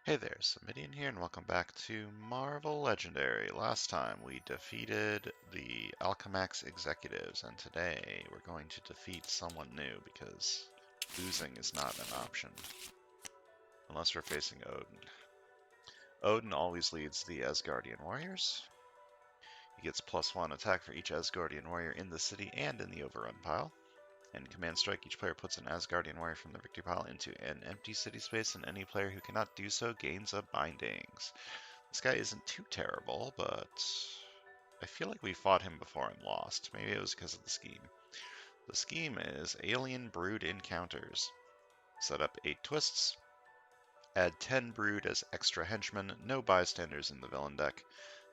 Hey there, Samitian here, and welcome back to Marvel Legendary. Last time we defeated the Alchemax executives, and today we're going to defeat someone new because losing is not an option, unless we're facing Odin. Odin always leads the Asgardian warriors. He gets +1 attack for each Asgardian warrior in the city and in the overrun pile. In Command Strike, each player puts an Asgardian warrior from the victory pile into an empty city space, and any player who cannot do so gains a Bindings. This guy isn't too terrible, but I feel like we fought him before and lost. Maybe it was because of the scheme. The scheme is Alien Brood Encounters. Set up 8 twists. Add 10 Brood as extra henchmen. No bystanders in the villain deck.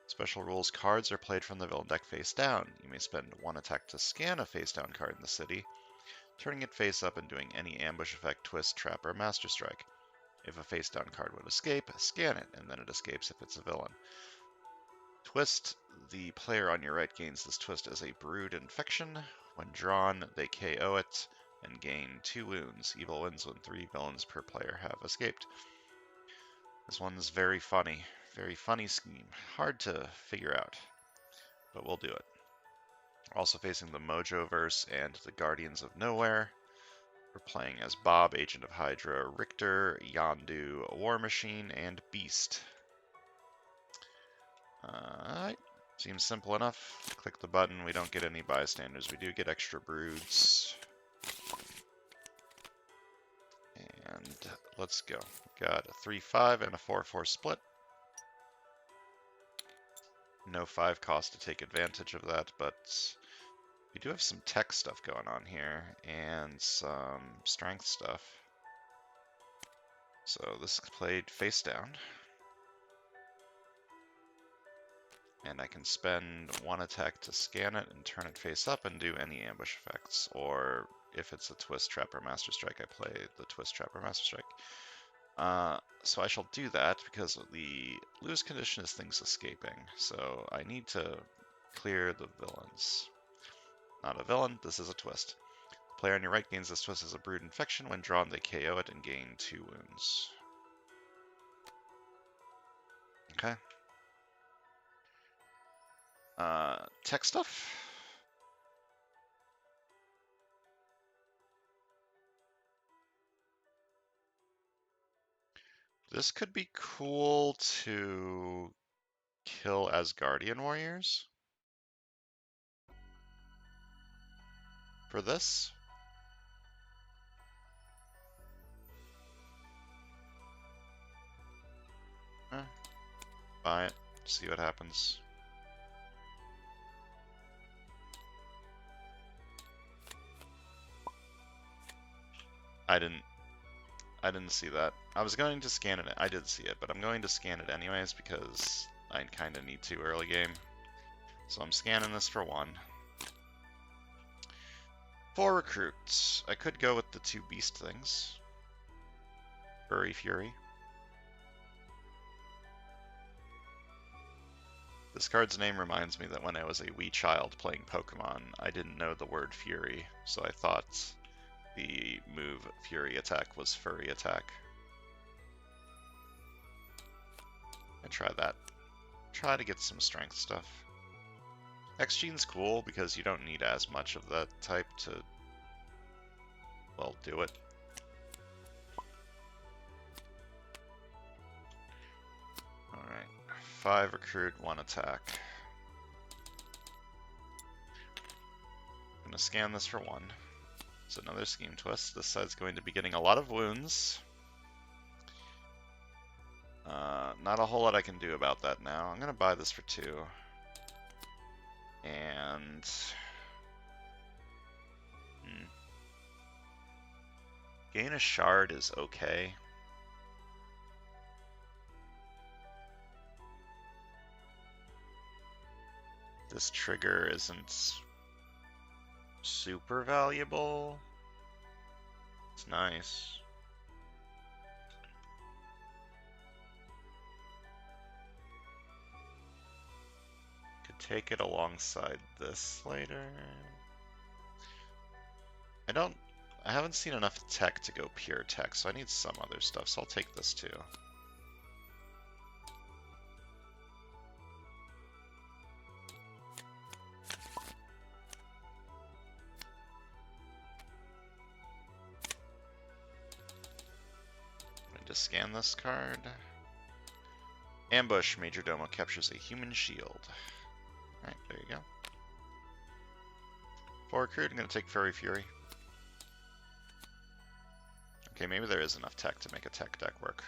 Special rules: cards are played from the villain deck face down. You may spend 1 attack to scan a face down card in the city, turning it face up and doing any ambush effect, twist, trap, or master strike. If a face down card would escape, scan it, and then it escapes if it's a villain. Twist: the player on your right gains this twist as a Brood Infection. When drawn, they KO it and gain 2 wounds. Evil wins when 3 villains per player have escaped. This one's very funny. Very funny scheme. Hard to figure out, but we'll do it. We're also facing the Mojoverse and the Guardians of Nowhere. We're playing as Bob, Agent of Hydra, Richter, Yondu, War Machine, and Beast. Alright, seems simple enough. Click the button, we don't get any bystanders. We do get extra broods. And let's go. Got a 3-5 and a 4-4 split. No 5 cost to take advantage of that, but we do have some tech stuff going on here and some strength stuff. So this is played face down. And I can spend 1 attack to scan it and turn it face up and do any ambush effects. Or if it's a twist, trap, or master strike, I play the twist, trap, or master strike. So I shall do that because the lose condition is things escaping. So I need to clear the villains. Not a villain, this is a twist. The player on your right gains this twist as a Brood Infection. When drawn, they KO it and gain 2 wounds. Okay. Tech stuff? This could be cool to kill Asgardian warriors. For this? Buy it, see what happens. I didn't see that. I was going to scan it. I did see it, but I'm going to scan it anyways because I kind of need to early game. So I'm scanning this for 1. For recruits, I could go with the 2 beast things. Furry Fury. This card's name reminds me that when I was a wee child playing Pokemon, I didn't know the word Fury, so I thought the move Fury Attack was Furry Attack. And try that. Try to get some strength stuff. X-Gene's cool because you don't need as much of that type to, well, do it. Alright, 5 recruit, 1 attack. I'm gonna scan this for 1. It's another scheme twist. This side's going to be getting a lot of wounds. Not a whole lot I can do about that now. I'm gonna buy this for 2. And gain a shard is okay. This trigger isn't super valuable. It's nice. Could take it alongside this later. I haven't seen enough tech to go pure tech, so I need some other stuff, so I'll take this too. to scan this card. Ambush. Majordomo captures a human shield. Alright, there you go. For recruit, I'm going to take Furry Fury. Okay, maybe there is enough tech to make a tech deck work.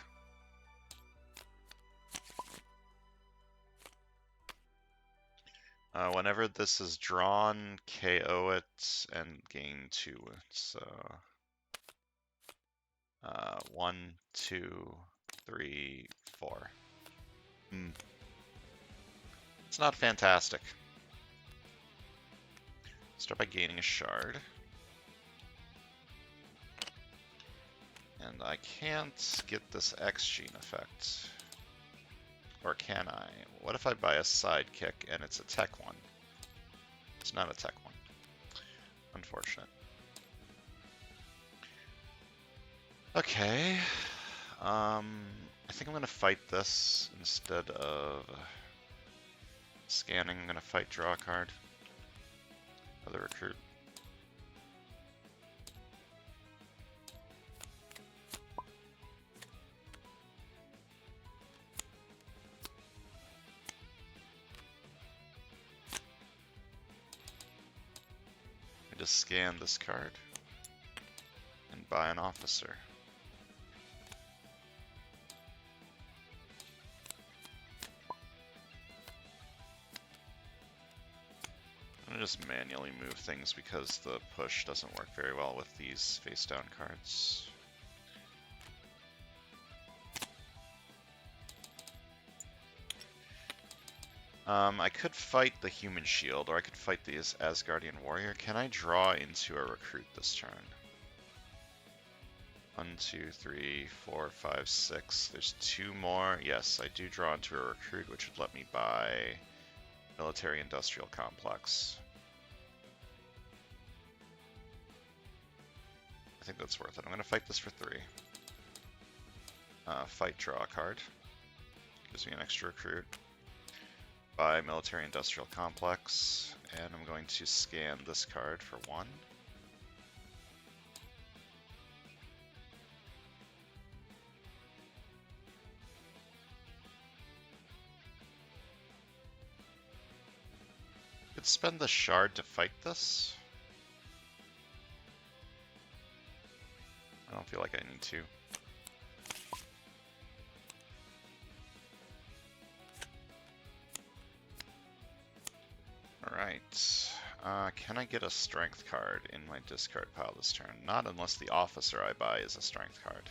Whenever this is drawn, KO it and gain 2. So 1, 2, 3, 4. It's not fantastic. Start by gaining a shard. And I can't get this X gene effect. Or can I? What if I buy a sidekick and it's a tech one? It's not a tech one. Unfortunate. Okay. I think I'm going to fight this instead of scanning. I'm going to fight draw a card. Other recruit. I just scan this card and buy an officer. I'm gonna just manually move things because the push doesn't work very well with these face down cards. I could fight the human shield, or I could fight the Asgardian warrior. Can I draw into a recruit this turn? 1, 2, 3, 4, 5, 6. There's 2 more. Yes, I do draw into a recruit, which would let me buy military industrial complex. I think that's worth it. I'm going to fight this for 3. Fight, draw a card. Gives me an extra recruit. Buy military industrial complex. And I'm going to scan this card for 1. Could spend the shard to fight this. I don't feel like I need to. Alright. Can I get a strength card in my discard pile this turn? Not unless the officer I buy is a strength card.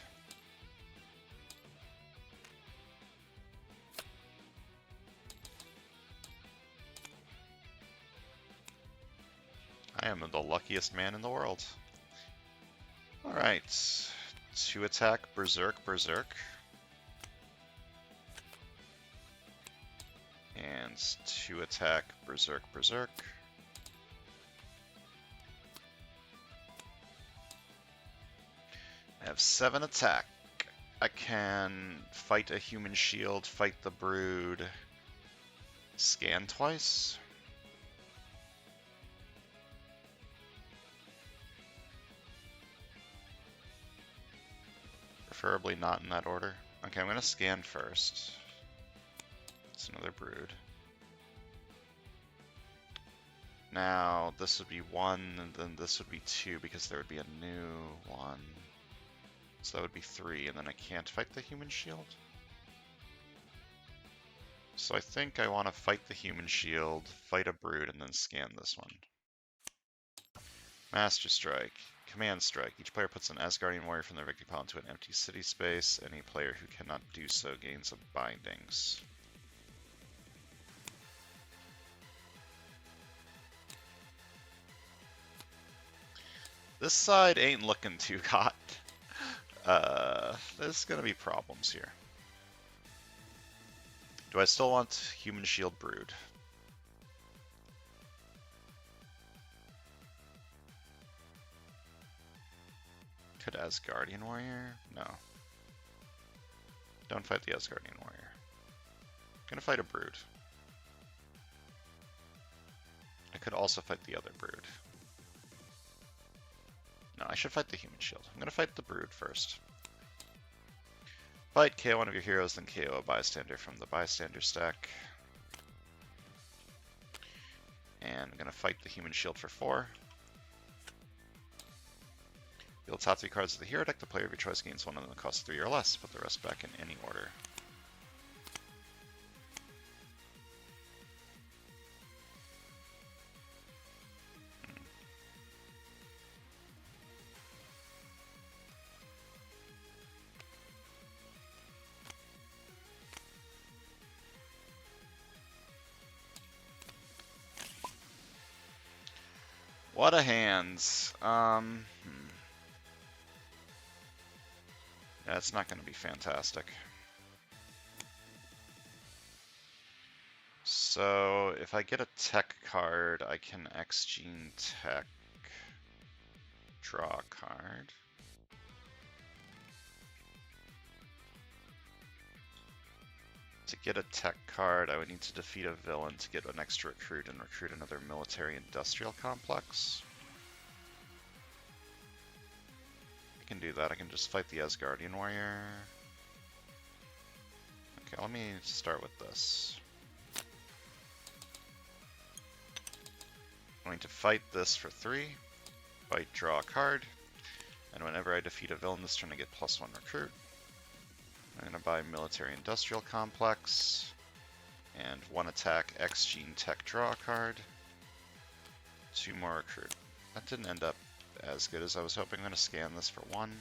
I am the luckiest man in the world. Alright. 2 attack, Berserk, Berserk. And 2 attack, Berserk, Berserk. I have 7 attack. I can fight a human shield, fight the brood, scan twice. Preferably not in that order. Okay, I'm gonna scan first. It's another brood. Now, this would be 1, and then this would be 2, because there would be a new 1. So that would be 3, and then I can't fight the human shield. So I think I want to fight the human shield, fight a brood, and then scan this one. Master Strike. Command Strike. Each player puts an Asgardian warrior from their victory pile into an empty city space. Any player who cannot do so gains a bindings. This side ain't looking too hot. There's gonna be problems here. Do I still want Human Shield Brood? Could Asgardian Warrior? No. Don't fight the Asgardian Warrior. Gonna fight a Brood. I could also fight the other Brood. No, I should fight the Human Shield. I'm gonna fight the Brood first. Fight, KO one of your heroes, then KO a bystander from the bystander stack. And I'm going to fight the human shield for 4. Deal top 3 cards of the hero deck. The player of your choice gains one of them that costs 3 or less. Put the rest back in any order. What a hands. That's not going to be fantastic. So if I get a tech card, I can X-Gene Tech, draw a card. To get a tech card, I would need to defeat a villain to get an extra recruit and recruit another military-industrial complex. I can do that. I can just fight the Asgardian warrior. Okay, let me start with this. I'm going to fight this for 3. Fight, draw a card. And whenever I defeat a villain this turn, I get +1 recruit. I'm going to buy Military Industrial Complex, and 1 attack, X-Gene Tech, draw a card, 2 more recruit. That didn't end up as good as I was hoping. I'm going to scan this for 1.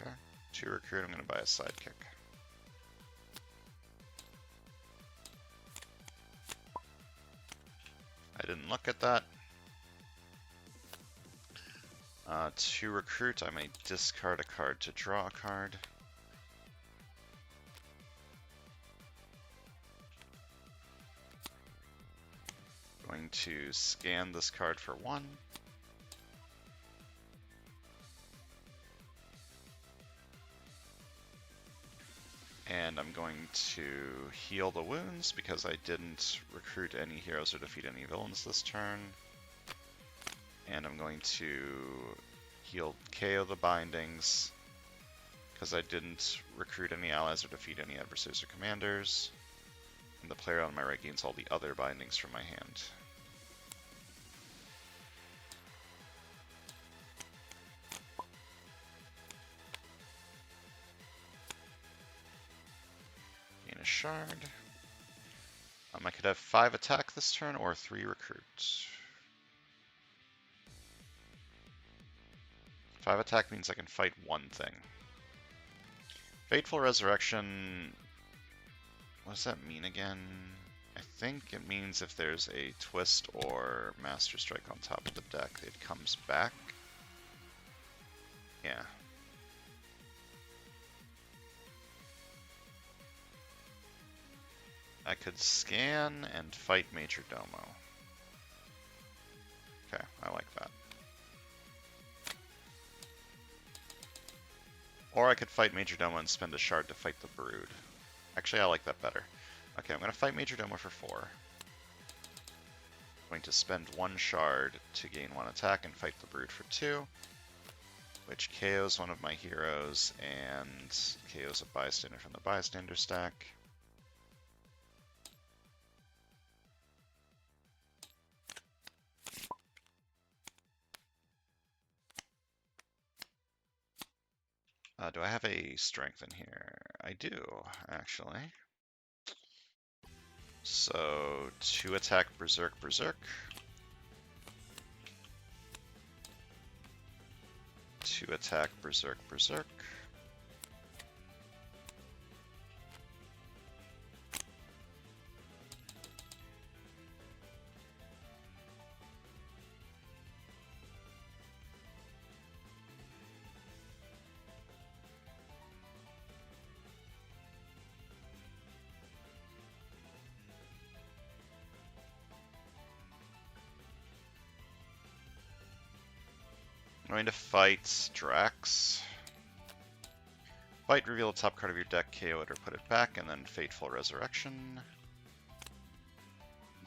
Okay, 2 recruit, I'm going to buy a sidekick. I didn't look at that. 2 recruit, I may discard a card to draw a card. Going to scan this card for 1. And I'm going to heal the wounds because I didn't recruit any heroes or defeat any villains this turn. And I'm going to heal KO the bindings because I didn't recruit any allies or defeat any adversaries or commanders. And the player on my right gains all the other bindings from my hand. Gain a shard. I could have 5 attack this turn or 3 recruits. 5 attack means I can fight 1 thing. Fateful Resurrection, what does that mean again? I think it means if there's a twist or Master Strike on top of the deck, it comes back. Yeah. I could scan and fight Major Domo. Okay, I like that. Or I could fight Major Domo and spend a shard to fight the Brood. Actually, I like that better. Okay, I'm going to fight Major Domo for 4. I'm going to spend 1 shard to gain 1 attack and fight the Brood for 2, which KOs one of my heroes and KOs a bystander from the bystander stack. Do I have a strength in here? I do, actually. So, 2 attack Berserk Berserk. 2 attack Berserk Berserk. I'm going to fight Drax. Fight, reveal the top card of your deck, KO it or put it back, and then Fateful Resurrection.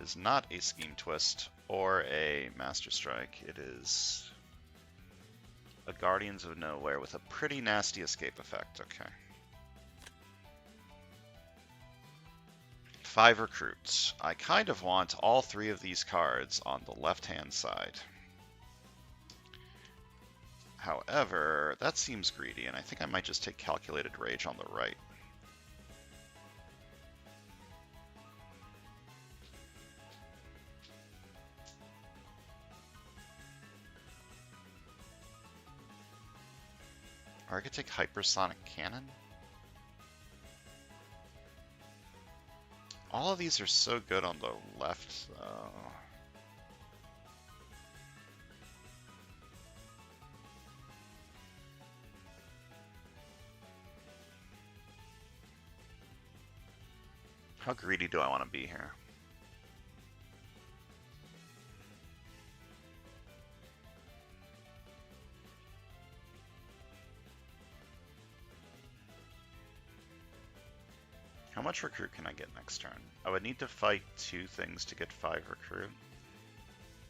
is not a Scheme Twist or a Master Strike. It is a Guardians of Nowhere with a pretty nasty escape effect. Okay. 5 recruits. I kind of want all 3 of these cards on the left-hand side. However, that seems greedy, and I think I might just take Calculated Rage on the right. Or I could take Hypersonic Cannon. All of these are so good on the left, though. How greedy do I want to be here? How much recruit can I get next turn? I would need to fight 2 things to get 5 recruit.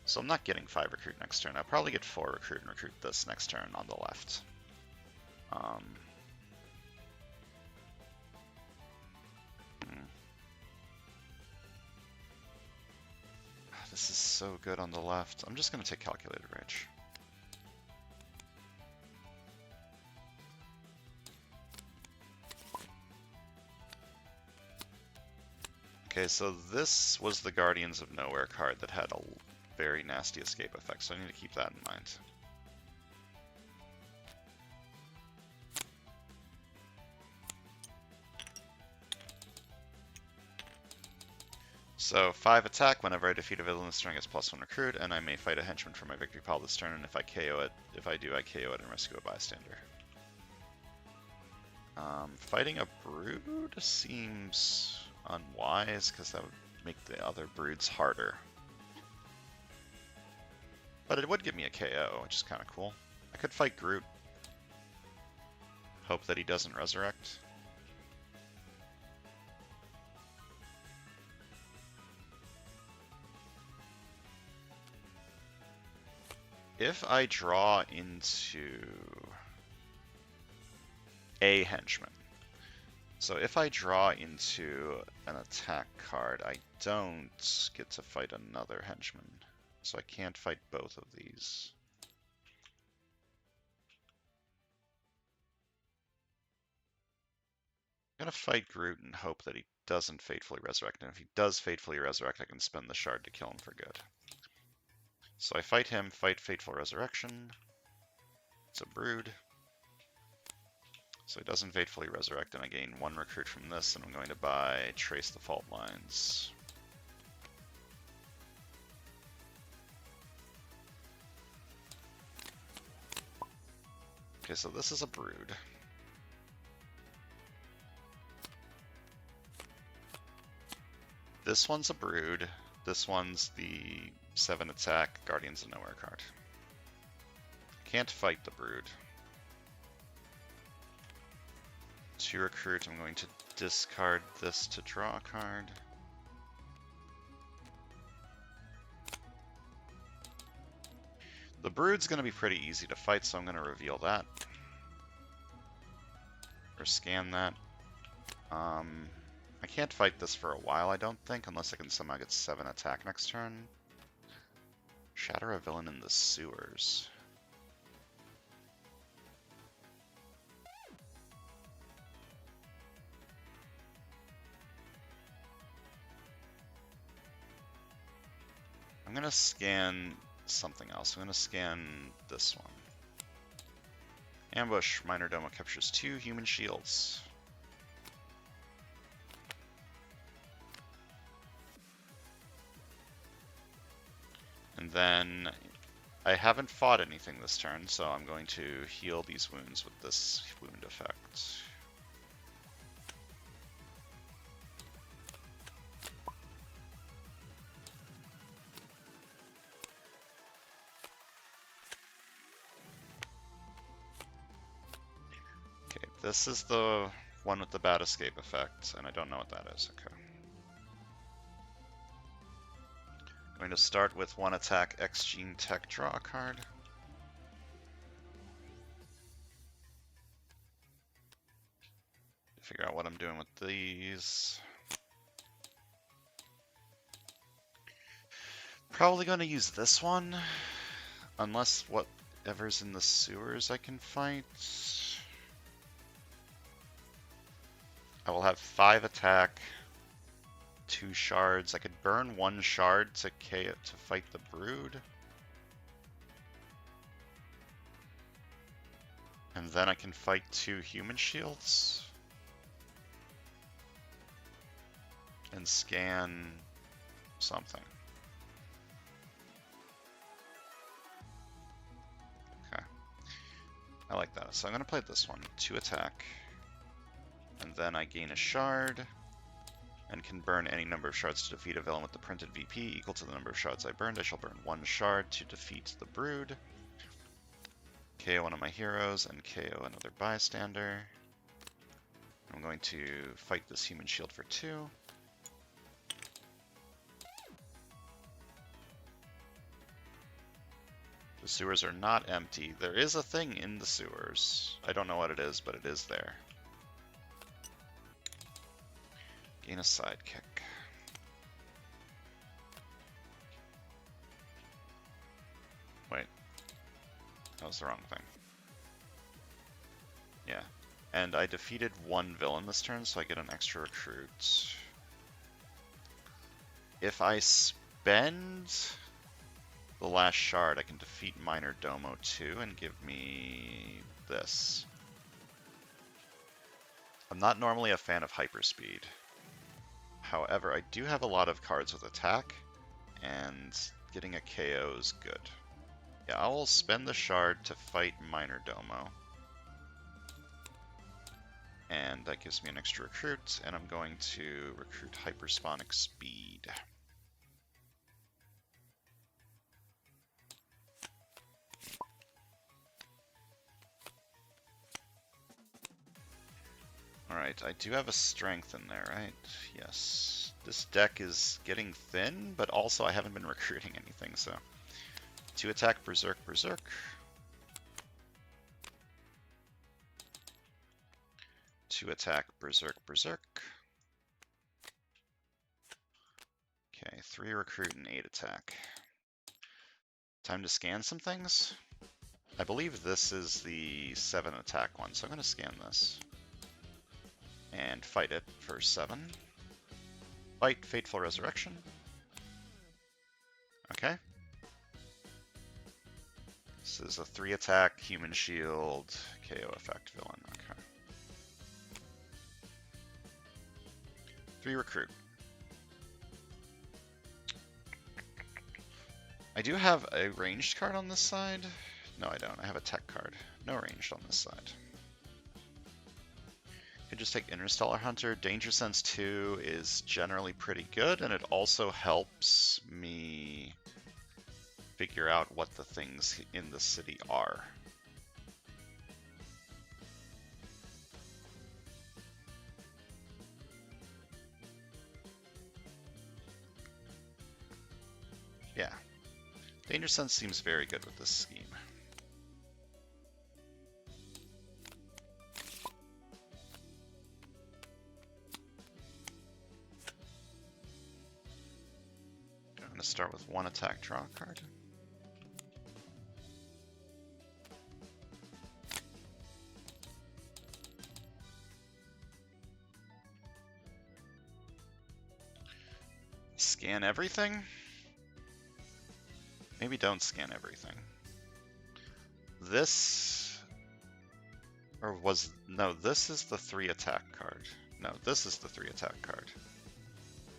So I'm not getting 5 recruit next turn. I'll probably get 4 recruit and recruit this next turn on the left. This is so good on the left. I'm just going to take Calculated Rage. Okay, so this was the Guardians of Nowhere card that had a very nasty escape effect, so I need to keep that in mind. So 5 attack, whenever I defeat a villain this turn, gets +1 recruit, and I may fight a henchman for my victory pile this turn, and if I KO it, I KO it and rescue a bystander. Fighting a brood seems unwise, because that would make the other broods harder. But it would give me a KO, which is kind of cool. I could fight Groot. Hope that he doesn't resurrect. If I draw into a henchman, so if I draw into an attack card, I don't get to fight another henchman. So I can't fight both of these. I'm going to fight Groot and hope that he doesn't Fatefully Resurrect. And if he does Fatefully Resurrect, I can spend the shard to kill him for good. So I fight him, fight Fateful Resurrection. It's a brood. So he doesn't Fatefully Resurrect, and I gain 1 recruit from this, and I'm going to buy Trace the Fault Lines. Okay, so this is a brood. This one's a brood. This one's the 7 attack Guardians of Nowhere card. Can't fight the brood. 2 recruit, I'm going to discard this to draw a card. The brood's going to be pretty easy to fight, so I'm going to reveal that. Or scan that. I can't fight this for a while, I don't think, unless I can somehow get 7 attack next turn. Shatter a villain in the sewers. I'm going to scan something else. I'm going to scan this one. Ambush. Minor Domo captures 2 human shields. And then I haven't fought anything this turn, so I'm going to heal these wounds with this wound effect. Okay, this is the one with the bad escape effect, and I don't know what that is. Okay. going to start with 1 attack X Gene Tech, draw a card. Figure out what I'm doing with these. Probably going to use this one, unless whatever's in the sewers I can fight. I will have 5 attack, 2 shards. I could burn 1 shard to fight the brood. And then I can fight 2 human shields. And scan something. Okay. I like that. So I'm going to play this one. 2 attack. And then I gain a shard. And can burn any number of shards to defeat a villain with the printed VP equal to the number of shards I burned. I shall burn 1 shard to defeat the brood. KO one of my heroes and KO another bystander. I'm going to fight this human shield for 2. The sewers are not empty. There is a thing in the sewers. I don't know what it is, but it is there. Gain a sidekick. Wait. That was the wrong thing. Yeah. And I defeated 1 villain this turn, so I get an extra recruit. If I spend the last shard, I can defeat Minor Domo 2 and give me this. I'm not normally a fan of hyperspeed. However, I do have a lot of cards with attack, and getting a KO is good. Yeah, I will spend the shard to fight Minor Domo. And that gives me an extra recruit, and I'm going to recruit Hypersponic Speed. Alright, I do have a strength in there, right? Yes. This deck is getting thin, but also I haven't been recruiting anything, so... 2 attack, Berserk, Berserk. 2 attack, Berserk, Berserk. Okay, 3 recruit and 8 attack. Time to scan some things. I believe this is the 7 attack one, so I'm going to scan this. And fight it for 7. Fight Fateful Resurrection. Okay. This is a 3 attack, human shield, KO effect villain. Okay. 3 recruit. I do have a ranged card on this side. No, I don't. I have a tech card. No ranged on this side. Could just take Interstellar Hunter. Danger Sense 2 is generally pretty good, and it also helps me figure out what the things in the city are. Yeah. Danger Sense seems very good with this scheme. I'm going to start with 1 attack, draw a card. Scan everything? Maybe don't scan everything. This... Or was... No, this is the 3 attack card. No, this is the 3 attack card.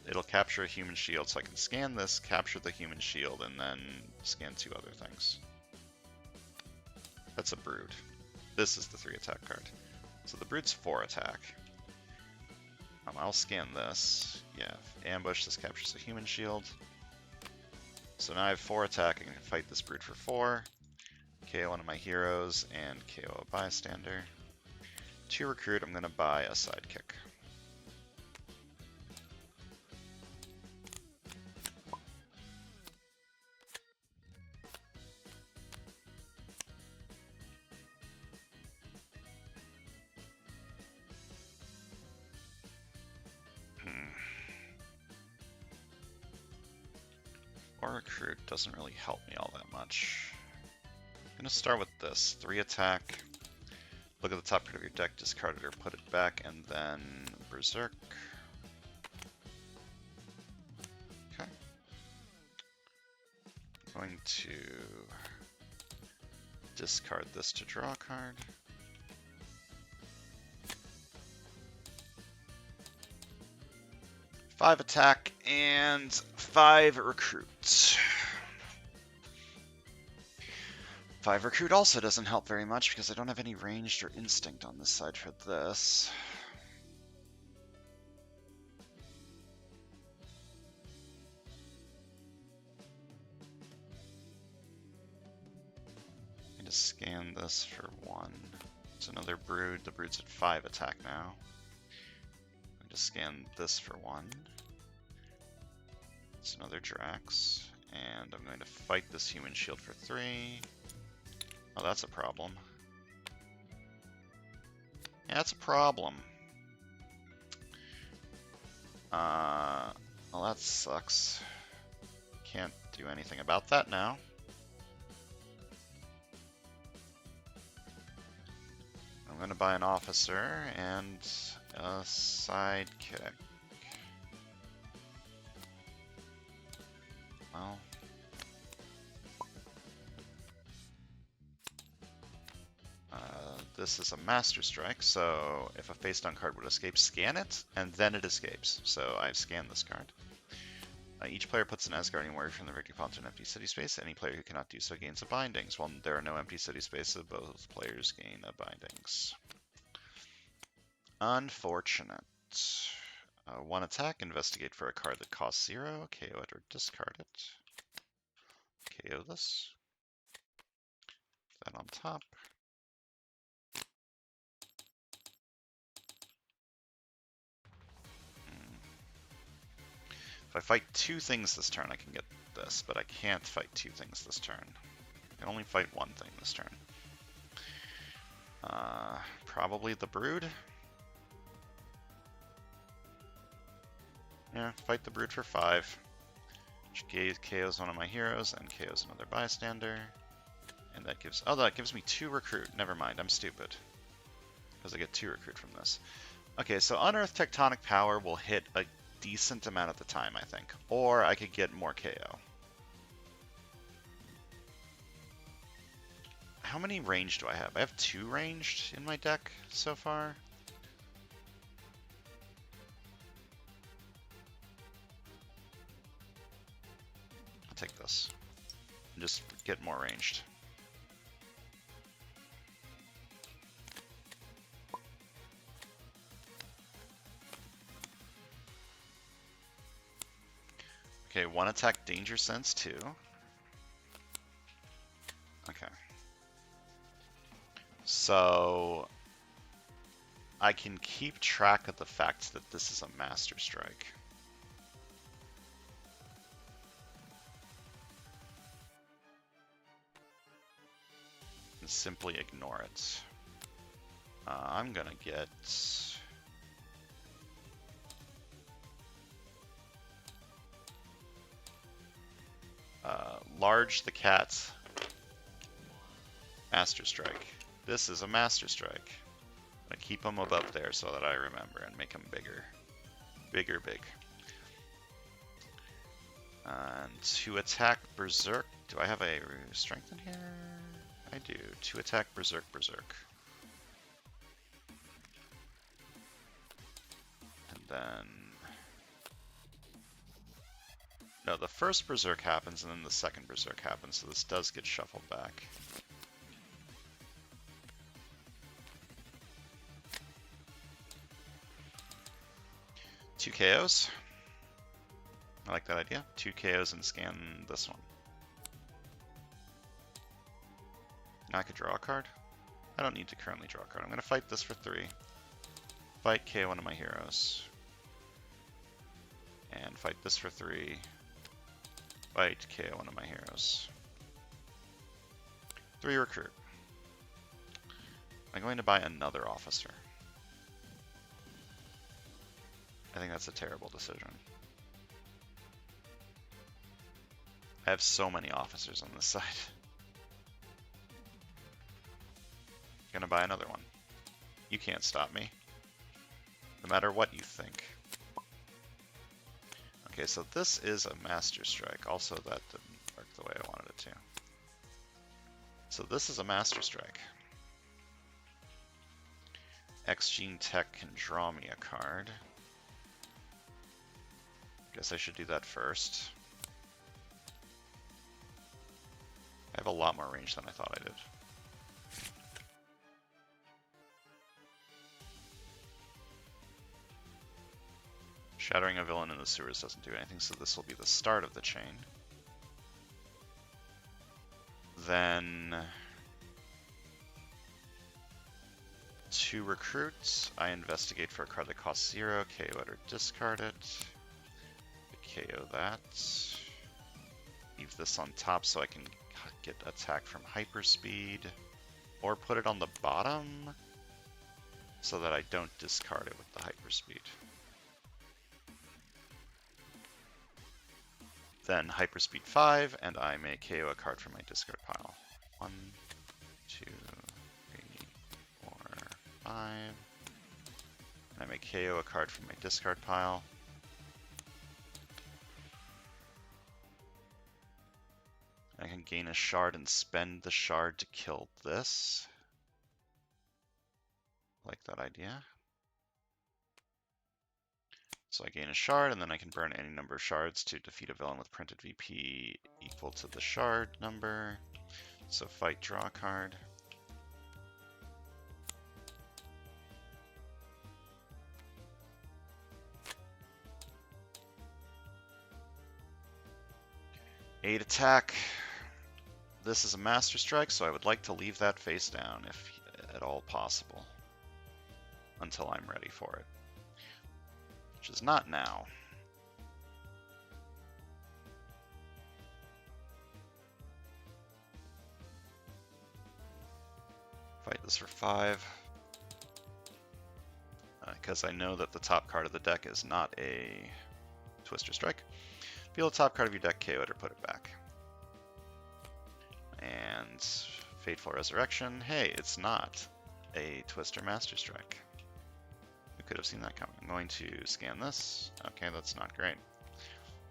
It'll capture a human shield, so I can scan this, capture the human shield, and then scan 2 other things. That's a brood. This is the 3 attack card. So the brood's 4 attack. I'll scan this. Yeah, ambush, this captures a human shield. So now I have 4 attack, I can fight this brood for 4. KO one of my heroes, and KO a bystander. 2 recruit, I'm going to buy a sidekick. Or recruit doesn't really help me all that much. I'm gonna start with this. 3 attack. Look at the top card of your deck, discard it or put it back, and then Berserk. Okay. I'm going to discard this to draw a card. Five attack and 5 recruit. 5 recruit also doesn't help very much because I don't have any ranged or instinct on this side for this. I'm going to scan this for 1. It's another brood. The brood's at 5 attack now. I'm going to scan this for 1. It's another Drax. And I'm going to fight this human shield for 3. Oh, that's a problem. Yeah, that's a problem. Well, that sucks. Can't do anything about that now. I'm going to buy an officer and a sidekick. Well, this is a Master Strike, so if a face-down card would escape, scan it, and then it escapes. So I've scanned this card. Each player puts an Asgardian warrior from the victory font to an empty city space. Any player who cannot do so gains a Bindings. While there are no empty city spaces, both players gain a Bindings. Unfortunate. 1 attack, investigate for a card that costs 0, KO it or discard it. KO this. Put that on top. If I fight 2 things this turn, I can get this, but I can't fight 2 things this turn. I can only fight 1 thing this turn. Probably the Brood. Yeah, fight the Brood for 5. Which KOs one of my heroes and KOs another bystander. And that gives... Oh, that gives me 2 recruit. Never mind, I'm stupid. Because I get 2 recruit from this. Okay, so Unearthed Tectonic Power will hit a decent amount at the time, I think. Or I could get more KO. How many ranged do I have? I have 2 ranged in my deck so far. I'll take this. And just get more ranged. Okay, 1 attack Danger Sense 2. Okay. So I can keep track of the fact that this is a Master Strike. And simply ignore it. I'm gonna get... Large the Cat Master Strike. This is a Master Strike. I'm gonna keep them above there so that I remember and make them bigger. Bigger, big. And to attack Berserk, do I have a strength in here? I do. To attack Berserk, Berserk. And then... No, the first Berserk happens and then the second Berserk happens, so this does get shuffled back. Two KOs. I like that idea. 2 KOs and scan this one. Now I could draw a card. I don't need to currently draw a card. I'm going to fight this for 3. Fight KO one of my heroes. And fight this for 3. Fight KO one of my heroes. 3 recruit. I'm going to buy another officer. I think that's a terrible decision. I have so many officers on this side. Gonna buy another one. You can't stop me. No matter what you think. Okay, so this is a Master Strike. Also, that didn't work the way I wanted it to. So this is a Master Strike. X-Gene Tech can draw me a card. Guess I should do that first. I have a lot more range than I thought I did. Shattering a villain in the sewers doesn't do anything, so this will be the start of the chain. Then 2 recruits. I investigate for a card that costs 0, KO it or discard it. KO that. Leave this on top so I can get attack from hyperspeed. Or put it on the bottom so that I don't discard it with the hyperspeed. Then hyperspeed 5, and I may KO a card from my discard pile. 1, 2, 3, 4, 5. And I may KO a card from my discard pile. I can gain a shard and spend the shard to kill this. Like that idea. So I gain a shard, and then I can burn any number of shards to defeat a villain with printed VP equal to the shard number. So fight, draw a card. Eight attack. This is a Master Strike, so I would like to leave that face down if at all possible. Until I'm ready for it. Which is not now. Fight this for 5. Because I know that the top card of the deck is not a Twister Strike. Feel the top card of your deck, KO it or put it back. And Fateful Resurrection. Hey, it's not a Twister Master Strike. Who could have seen that coming? I'm going to scan this. Okay, that's not great.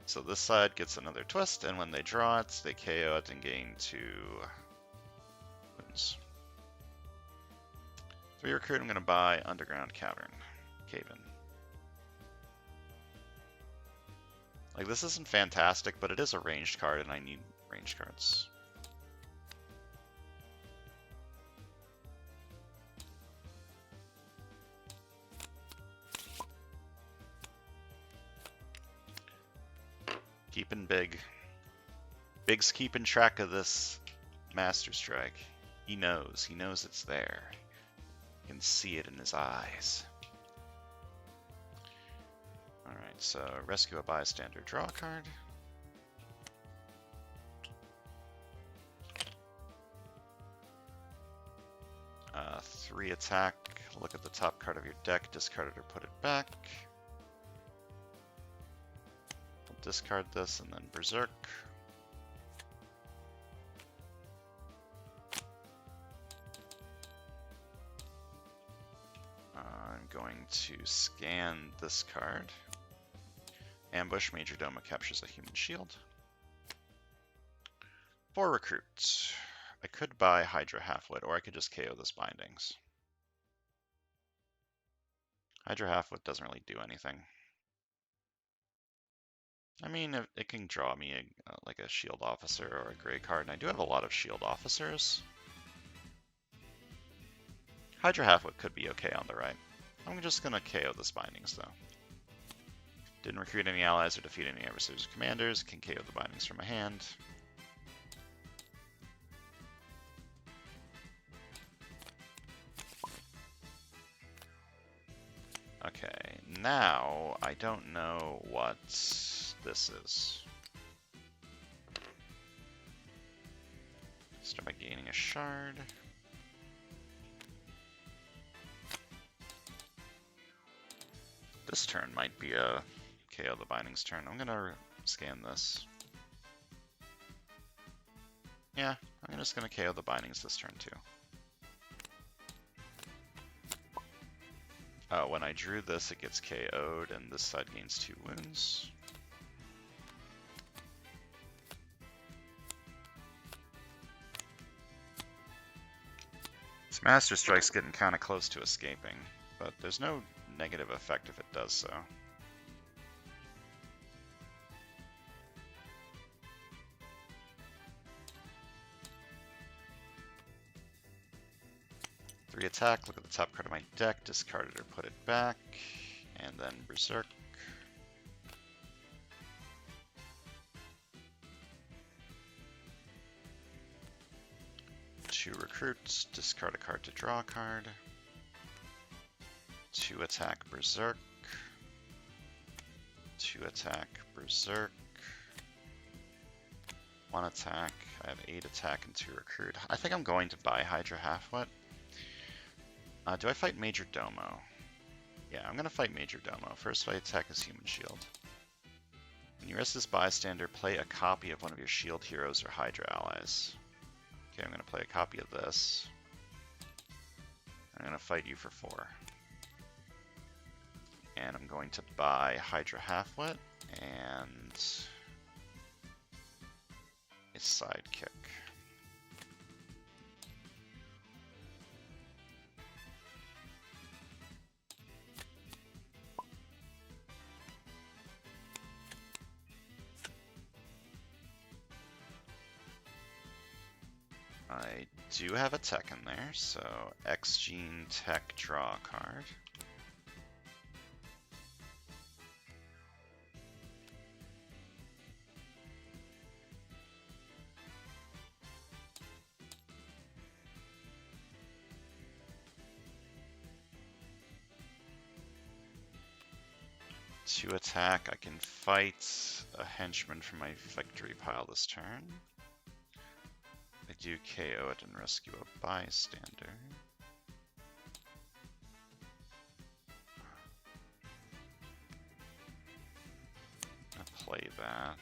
So this side gets another twist, and when they draw it, they KO it and gain 2 wounds. 3 recruit, I'm going to buy Underground Cavern. Like, this isn't fantastic, but it is a ranged card, and I need ranged cards. Keeping big. Big's keeping track of this Master Strike. He knows it's there. You can see it in his eyes. Alright, so rescue a bystander, draw a card. Uh, 3 attack, look at the top card of your deck, discard it or put it back. We'll discard this and then Berserk. I'm going to scan this card. Ambush, Major Doma captures a human shield. 4 recruits. I could buy Hydra Halfwit, or I could just KO this Bindings. Hydra Halfwit doesn't really do anything. I mean, it can draw me like a shield officer or a gray card, and I do have a lot of shield officers. Hydra Halfwit could be okay on the right. I'm just going to KO this Bindings, though. Didn't recruit any allies or defeat any adversaries or commanders. Can KO the Bindings from my hand. Okay, now I don't know what this is. Start by gaining a shard. This turn might be a KO the Bindings turn. I'm gonna scan this. Yeah, I'm just gonna KO the bindings this turn too. When I drew this, it gets KO'd, and this side gains 2 wounds. This Master Strike's getting kind of close to escaping, but there's no negative effect if it does so. Three attack, look at the top card of my deck, discard it or put it back, and then Berserk. Two recruits, discard a card to draw a card. Two attack Berserk. Two attack Berserk. One attack. I have 8 attack and 2 recruit. I think I'm going to buy Hydra Halfwit. Do I fight Major Domo? Yeah, I'm gonna fight Major Domo. First fight attack is Human Shield. When you rest this bystander, play a copy of one of your shield heroes or Hydra allies. Okay, I'm gonna play a copy of this. I'm gonna fight you for 4. And I'm going to buy Hydra Halfwit and a sidekick. I do have a tech in there, so X-Gene Tech, draw a card. To attack, I can fight a henchman from my victory pile this turn. I do KO it and rescue a bystander. I'll play that.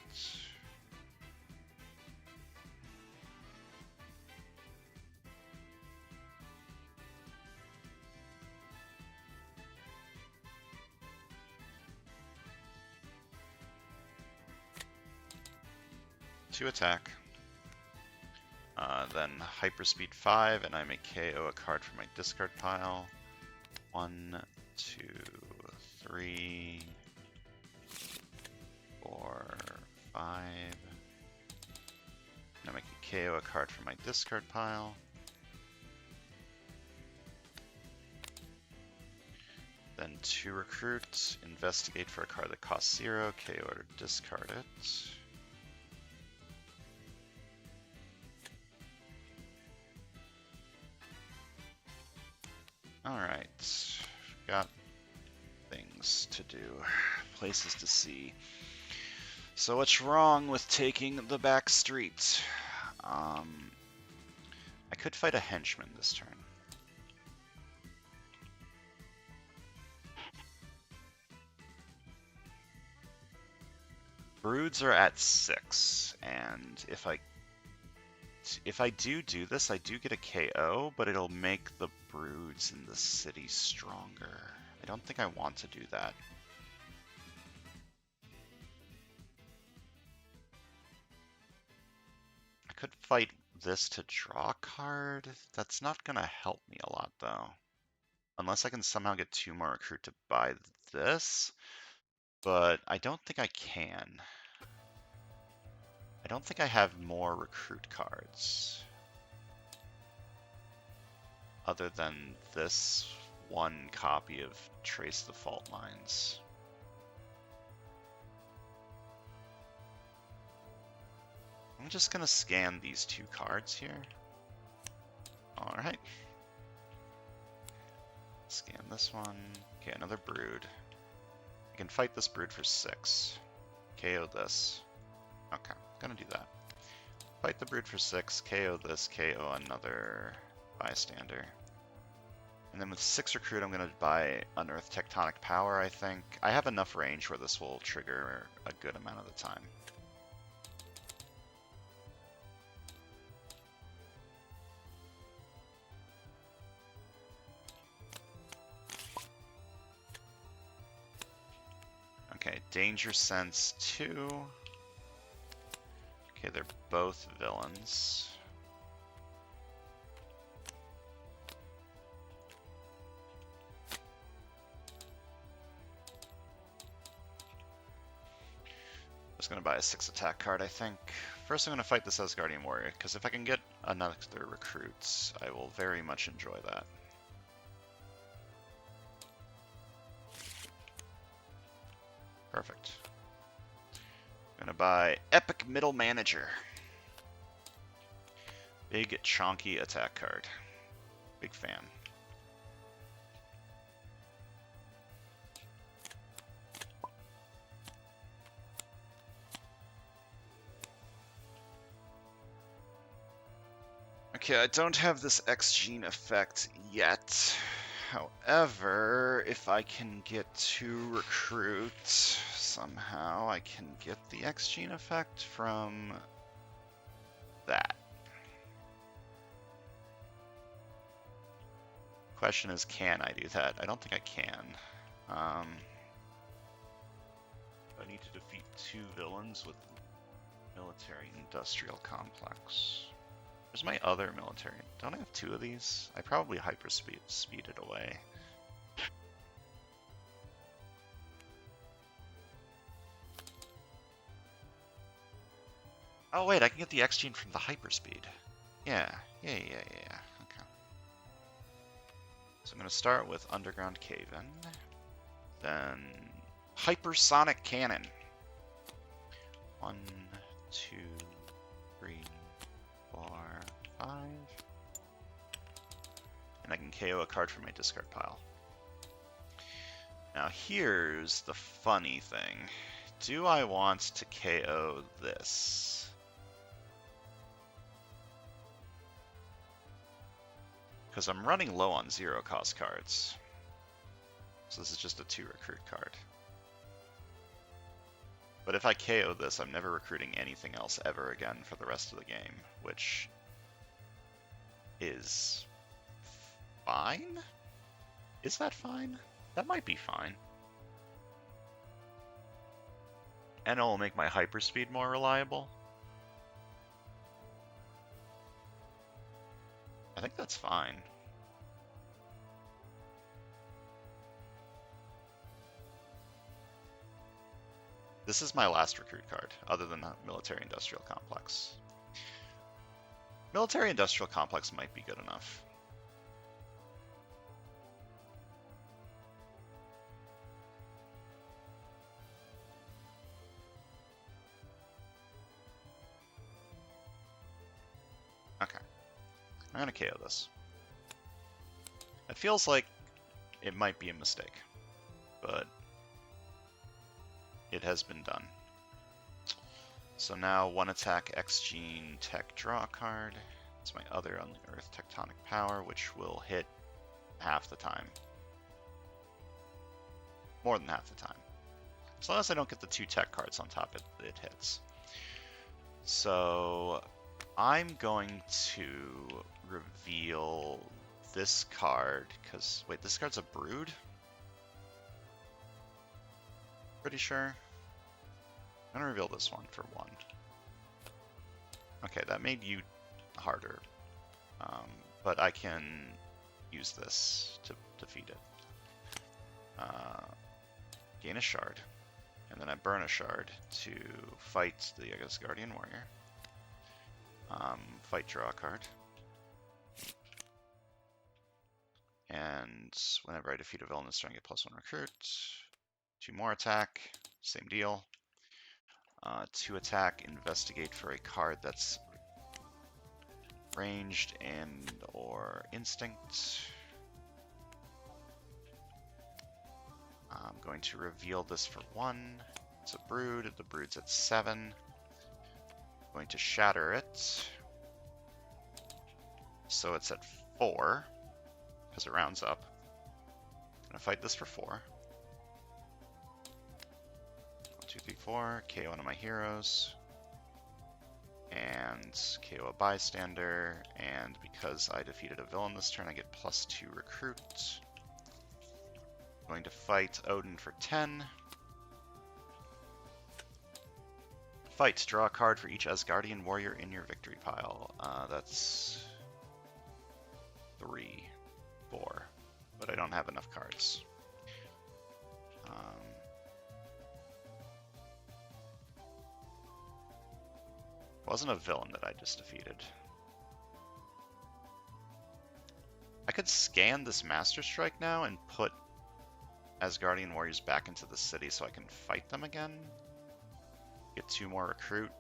To attack. Then Hyperspeed 5, and I may KO a card from my discard pile. 1, 2, 3, 4, 5. And I make a KO a card from my discard pile. Then 2 recruit, investigate for a card that costs 0, KO or discard it. Alright, got things to do, places to see. So what's wrong with taking the back street? I could fight a henchman this turn. Broods are at 6, and if I do this, I do get a KO, but it'll make the broods in the city stronger. I don't think I want to do that. I could fight this to draw a card. That's not gonna help me a lot, though. Unless I can somehow get 2 more recruit to buy this, but I don't think I can. I don't think I have more recruit cards. Other than this one copy of Trace the Fault Lines. I'm just gonna scan these 2 cards here. Alright. Scan this one. Okay, another brood. I can fight this brood for 6. KO this. Okay, gonna do that. Fight the brood for 6, KO this, KO another bystander. And then with 6 recruit, I'm gonna buy Unearth Tectonic Power, I think. I have enough range where this will trigger a good amount of the time. Danger Sense 2. Okay, they're both villains. I was going to buy a 6 attack card, I think. First I'm going to fight this Asgardian Warrior, because if I can get another recruits, I will very much enjoy that. Perfect. I'm going to buy Epic Middle Manager. Big, chonky attack card. Big fan. Okay, I don't have this X-Gene effect yet. However, if I can get to recruit, somehow I can get the X-Gene effect from that. Question is, can I do that? I don't think I can. I need to defeat 2 villains with military-industrial complex. Where's my other military? Don't I have 2 of these? I probably speed it away. Oh wait, I can get the X-Gene from the hyperspeed. Yeah. Okay. So I'm going to start with Underground Cave-In. Then Hypersonic Cannon. 1, 2, 3, 4, 5. And I can KO a card from my discard pile. Now here's the funny thing. Do I want to KO this? Because I'm running low on 0 cost cards. So this is just a 2 recruit card. But if I KO this, I'm never recruiting anything else ever again for the rest of the game, which is fine? Is that fine? That might be fine. And it will make my hyperspeed more reliable. I think that's fine. This is my last recruit card, other than the military-industrial complex. Military-industrial complex might be good enough. Okay. I'm gonna KO this. It feels like it might be a mistake, but it has been done. So now 1 attack X-Gene Tech draw a card. It's my other Unearthed Tectonic Power, which will hit half the time. More than half the time. As long as I don't get the 2 tech cards on top, it hits. So I'm going to reveal this card, because, wait, this card's a Brood? Pretty sure. I'm gonna reveal this one for 1. Okay, that made you harder. But I can use this to defeat it. Gain a shard. And then I burn a shard to fight the Asgardian Warrior. Fight, draw a card. And whenever I defeat a villain this turn, I get +1 recruit. 2 more attack, same deal. 2 attack, investigate for a card that's ranged and or instinct. I'm going to reveal this for 1. It's a Brood. The Brood's at 7. I'm going to shatter it. So it's at 4, because it rounds up. I'm going to fight this for 4. 1, 2, 3, 4. KO one of my heroes. And KO a bystander. And because I defeated a villain this turn, I get +2 recruit. I'm going to fight Odin for 10. Fight. Draw a card for each Asgardian warrior in your victory pile. That's 3, 4, but I don't have enough cards. Wasn't a villain that I just defeated. I could scan this Master Strike now and put Asgardian warriors back into the city so I can fight them again. Get 2 more recruit.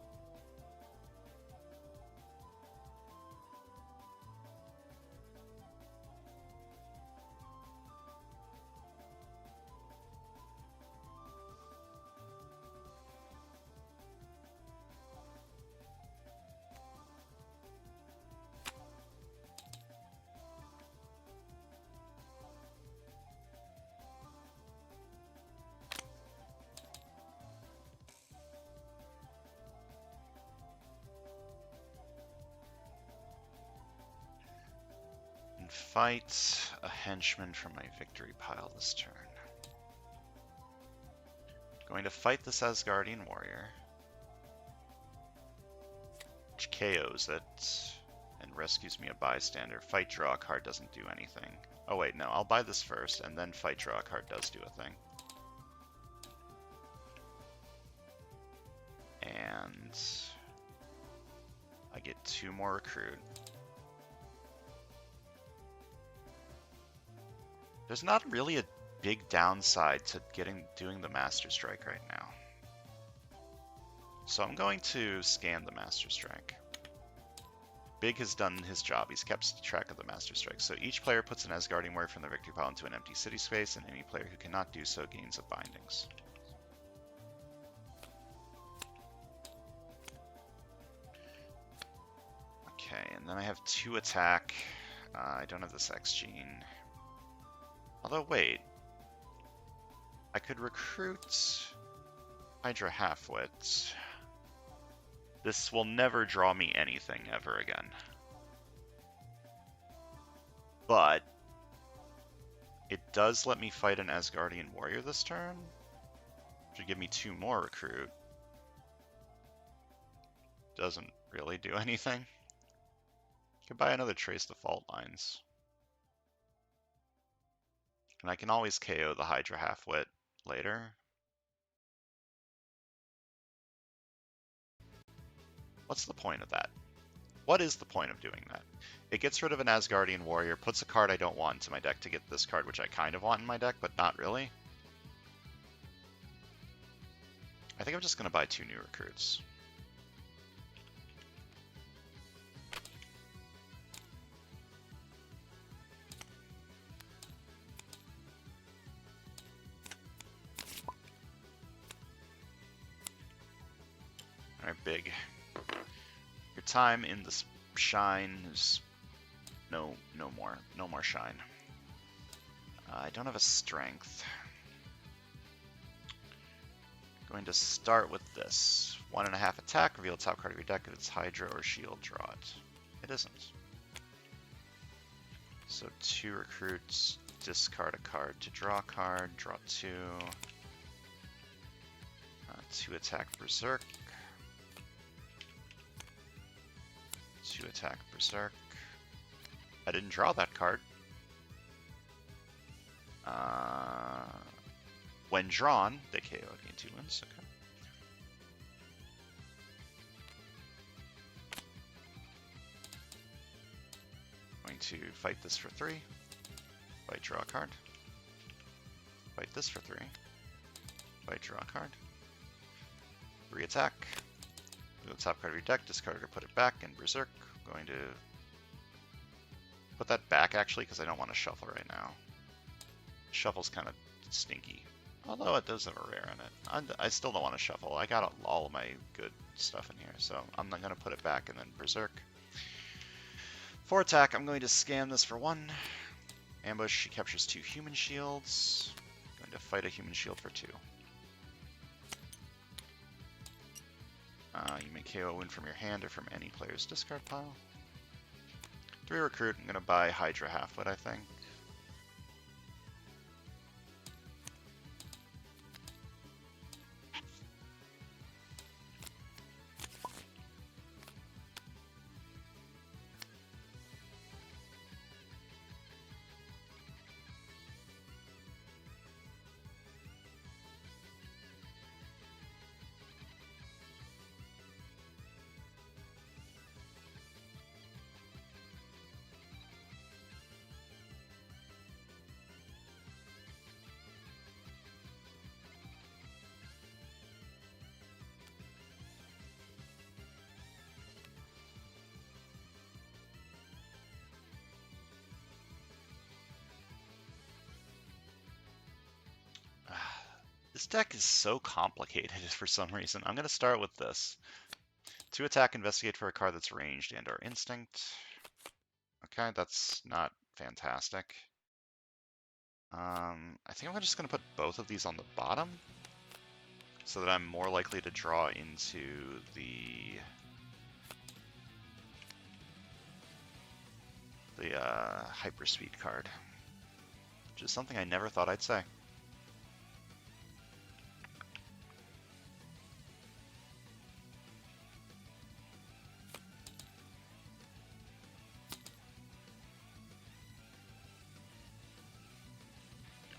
Fight a henchman from my victory pile this turn. Going to fight this Asgardian warrior, which KOs it and rescues me a bystander. Fight, draw a card doesn't do anything. Oh wait, no, I'll buy this first, and then fight, draw a card does do a thing. And I get 2 more recruit. There's not really a big downside to doing the Master Strike right now. So I'm going to scan the Master Strike. Big has done his job. He's kept track of the Master Strike. So each player puts an Asgardian warrior from their victory pile into an empty city space, and any player who cannot do so gains a bindings. Okay, and then I have 2 attack. I don't have this X gene. Although, wait. I could recruit Hydra Halfwit. This will never draw me anything ever again. But it does let me fight an Asgardian warrior this turn, which would give me 2 more recruit. Doesn't really do anything. Could buy another Trace the Fault Lines. And I can always KO the Hydra Halfwit later. What's the point of that? What is the point of doing that? It gets rid of an Asgardian warrior, puts a card I don't want into my deck to get this card, which I kind of want in my deck, but not really. I think I'm just going to buy 2 new recruits. Alright, Big. Your time in the shine is no more shine. I don't have a strength. Going to start with this. 1.5 attack, reveal top card of your deck. If it's Hydra or Shield, draw it. It isn't. So 2 recruits, discard a card to draw a card, draw 2. 2 attack Berserk. 2 attack Berserk. I didn't draw that card. When drawn, they KO gain 2 wins. Okay. Going to fight this for 3. Fight, draw a card. Fight this for 3. Fight, draw a card. 3 attack. Go to the top card of your deck, discard it or put it back, and Berserk. I'm going to put that back actually because I don't want to shuffle right now. Shuffle's kind of stinky. Although it does have a rare in it. I still don't want to shuffle. I got all of my good stuff in here, so I'm not going to put it back and then Berserk. For attack, I'm going to scan this for 1. Ambush, she captures 2 human shields. Going to fight a human shield for 2. You may KO a win from your hand or from any player's discard pile. 3 recruit, I'm going to buy Hydra Halfwit, I think. This deck is so complicated for some reason. I'm going to start with this. 2 attack, investigate for a card that's ranged and or instinct. Okay, that's not fantastic. I think I'm just going to put both of these on the bottom so that I'm more likely to draw into the hyperspeed card, which is something I never thought I'd say.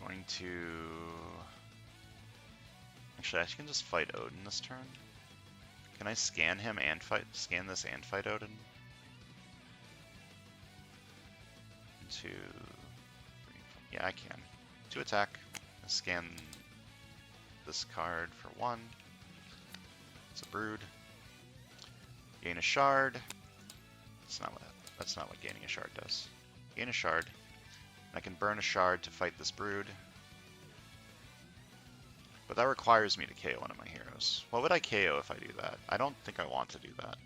Going to... Actually, I can just fight Odin this turn. Can I scan him and scan this and fight Odin? 2, 3, 4. Yeah, I can. 2 attack. Scan this card for 1. It's a brood. Gain a shard. That's not what gaining a shard does. Gain a shard. I can burn a shard to fight this brood. But that requires me to KO one of my heroes. What would I KO if I do that? I don't think I want to do that.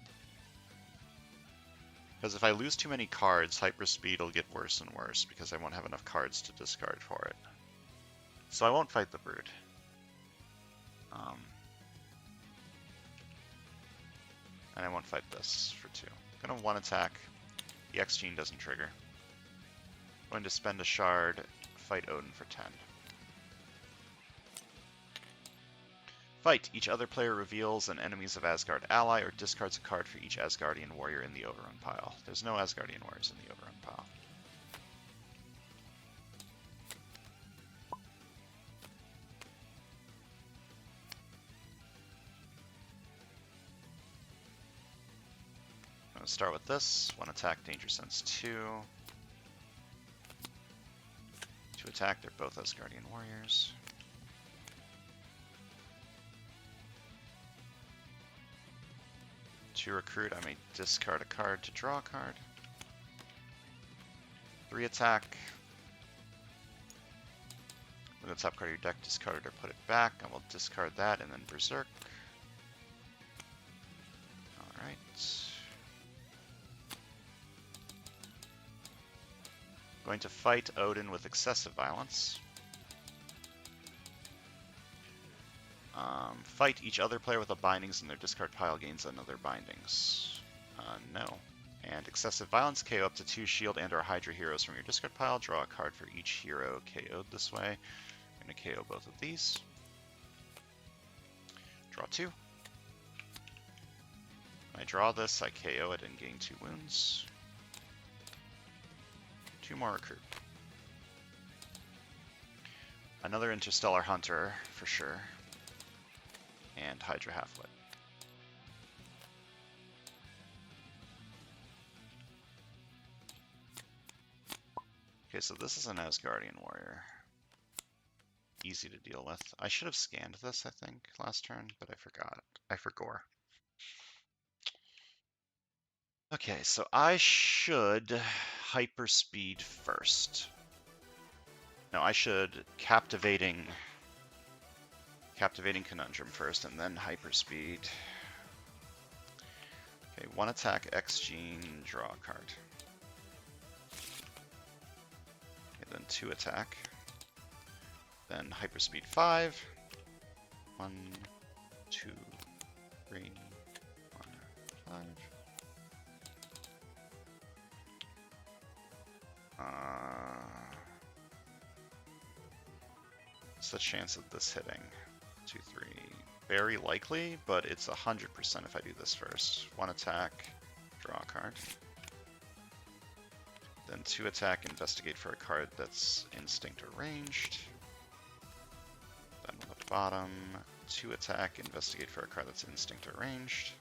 Because if I lose too many cards, hyperspeed will get worse and worse because I won't have enough cards to discard for it. So I won't fight the brood. And I won't fight this for 2. I'm going to 1 attack. The X gene doesn't trigger. I'm going to spend a shard, fight Odin for 10. Fight. Each other player reveals an Enemies of Asgard ally or discards a card for each Asgardian warrior in the overrun pile. There's no Asgardian warriors in the overrun pile. I'm going to start with this. 1 attack, Danger Sense 2. 2 attack, they're both Asgardian warriors. To recruit, I may discard a card to draw a card. 3 attack. Look at the top card of your deck, discard it or put it back. I will discard that and then Berserk. Alright. Going to fight Odin with excessive violence. Fight each other player with a bindings in their discard pile gains another bindings. No. And excessive violence, KO up to 2 shield and or Hydra heroes from your discard pile. Draw a card for each hero KO'd this way. I'm going to KO both of these. Draw 2. When I draw this, I KO it and gain 2 wounds. 2 more recruit. Another Interstellar Hunter, for sure. And Hydra Halfwit. Okay, so this is an Asgardian warrior. Easy to deal with. I should have scanned this, I think, last turn, but I forgot. I forgot. Okay, so I should hyperspeed first. No, I should captivating Conundrum first, and then hyperspeed. Okay, 1 attack, X gene, draw a card. Okay, then 2 attack. Then hyperspeed 5. 1, 2, 3, 4, 5. What's the chance of this hitting? 2, 3. Very likely, but it's 100% if I do this first. 1 attack, draw a card. Then 2 attack, investigate for a card that's instinct or ranged. Then on the bottom, 2 attack, investigate for a card that's instinct or ranged.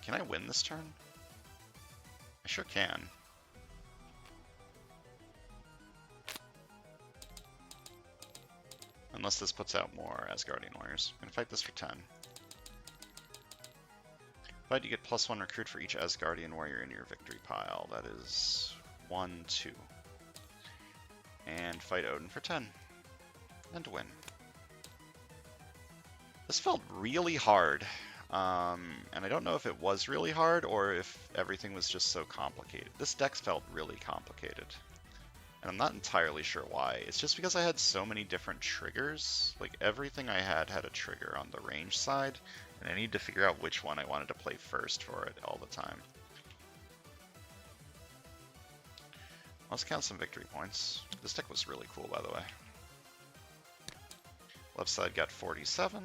Can I win this turn? I sure can. Unless this puts out more Asgardian warriors. I'm gonna fight this for 10. Fight, you get +1 recruit for each Asgardian warrior in your victory pile. That is 1, 2. And fight Odin for 10. And win. This felt really hard. And I don't know if it was really hard or if everything was just so complicated. This deck felt really complicated. And I'm not entirely sure why. It's just because I had so many different triggers. Like, everything I had a trigger on the range side, and I need to figure out which one I wanted to play first for it all the time. Let's count some victory points. This deck was really cool, by the way. Left side got 47.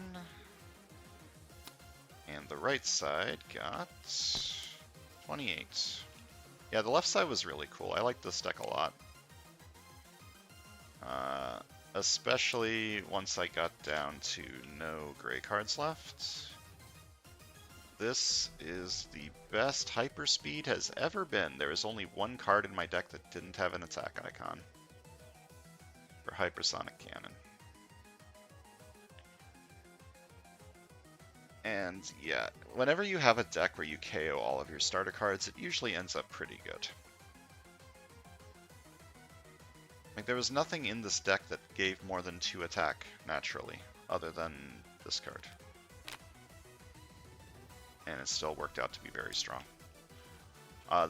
And the right side got 28. Yeah, the left side was really cool. I like this deck a lot. Especially once I got down to no gray cards left. This is the best hyperspeed has ever been. There is only one card in my deck that didn't have an attack icon for hypersonic cannon. And yeah, whenever you have a deck where you KO all of your starter cards, it usually ends up pretty good. Like, there was nothing in this deck that gave more than 2 attack, naturally, other than this card. And it still worked out to be very strong.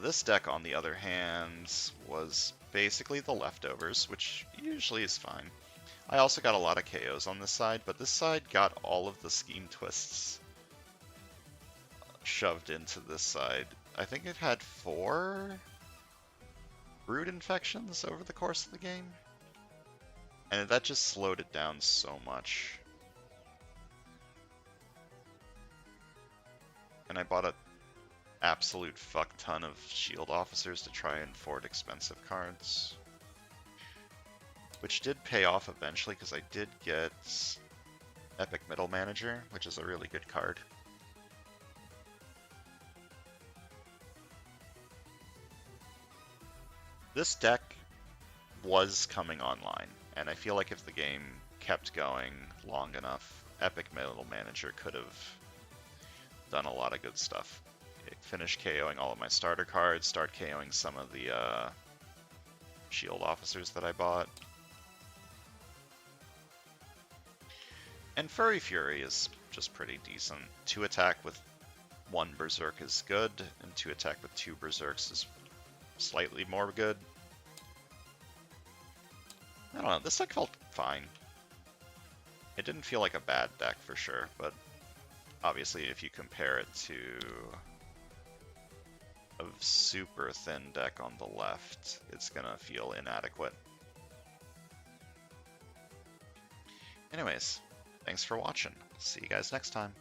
This deck, on the other hand, was basically the leftovers, which usually is fine. I also got a lot of KOs on this side, but this side got all of the scheme twists shoved into this side. I think it had 4 brood infections over the course of the game, and that just slowed it down so much. And I bought an absolute fuck ton of shield officers to try and afford expensive cards, which did pay off eventually because I did get Epic Middle Manager, which is a really good card. This deck was coming online, and I feel like if the game kept going long enough, Epic Middle Manager could have done a lot of good stuff. Finish KOing all of my starter cards, start KOing some of the shield officers that I bought. And Furry Fury is just pretty decent. 2 attack with 1 Berserk is good, and 2 attack with 2 Berserks is slightly more good. I don't know, this deck felt fine. It didn't feel like a bad deck for sure, but obviously if you compare it to a super thin deck on the left, it's gonna feel inadequate. Anyways, thanks for watching. See you guys next time.